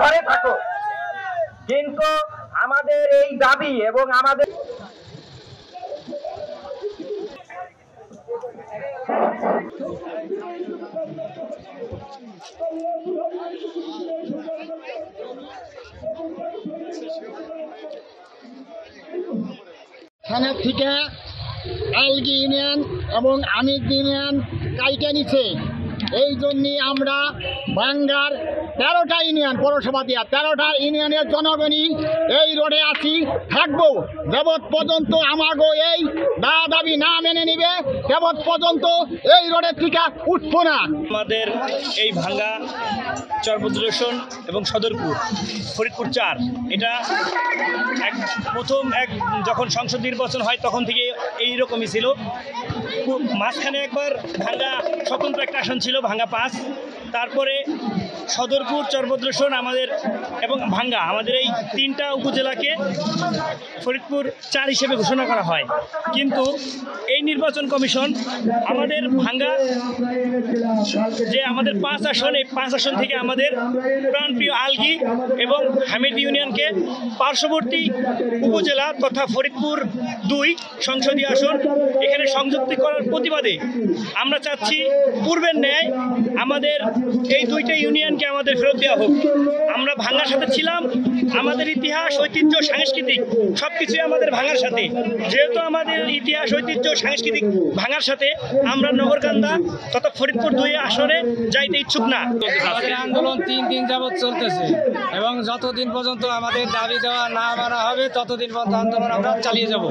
ঘরে থাকো, কিন্তু আমাদের এই দাবি এবং আমাদের থানা থেকে আলগি ইউনিয়ন এবং আমির ইউনিয়ন কাইটে নিচ্ছে। এই জন্যে আমরা ভাঙ্গার 13টা ইউনিয়ন পৌরসভা দিয়া 13টা ইউনিয়নের জনগণই এই রোডে আছি, থাকবো যাবৎ পর্যন্ত আমাগো এই দাবি না মেনে নিবে যাবৎ পর্যন্ত এই রোডের থেকে উঠবো না। আমাদের এই ভাঙ্গা চরবদ্রেশন এবং সদরপুর ফরিদপুর 4 এটা প্রথম যখন সংসদ নির্বাচন হয় তখন থেকে এইরকমই ছিল। মাঝখানে একবার ভাঙ্গা স্বতন্ত্র একটা আসন ছিল, ভাঙ্গা 5, তারপরে সদরপুর, চরবদ্রেশন আমাদের এবং ভাঙ্গা আমাদের এই 3টা উপজেলাকে ফরিদপুর 4 হিসেবে ঘোষণা করা হয়। কিন্তু এই নির্বাচন কমিশন আমাদের ভাঙ্গা যে আমাদের 5 আসন, এই 5 আসন থেকে আমাদের প্রাণপ্রিয় আলগি এবং হামিদ ইউনিয়নকে পার্শ্ববর্তী উপজেলা তথা ফরিদপুর 2 সংসদীয় আসন এখানে সংযুক্ত করার প্রতিবাদে আমরা চাচ্ছি পূর্বের ন্যায় আমাদের এই 2টা ইউনিয়নকে আমাদের ফেরত দেওয়া হোক। আমরা ভাঙ্গার সাথে ছিলাম, আমাদের ইতিহাস, ঐতিহ্য, সাংস্কৃতিক সব কিছুই আমাদের ভাঙ্গার সাথে। যেহেতু আমাদের ইতিহাস, ঐতিহ্য, সাংস্কৃতিক ভাঙ্গার সাথে, আমরা নগরকান্দা তথা ফরিদপুর 2 আসনে যাইতে ইচ্ছুক না। আমাদের আন্দোলন 3 দিন যাবৎ চলতেছে এবং যতদিন পর্যন্ত আমাদের দাবি দেওয়া না মানা হবে ততদিন পর্যন্ত আন্দোলন আমরা চালিয়ে যাব।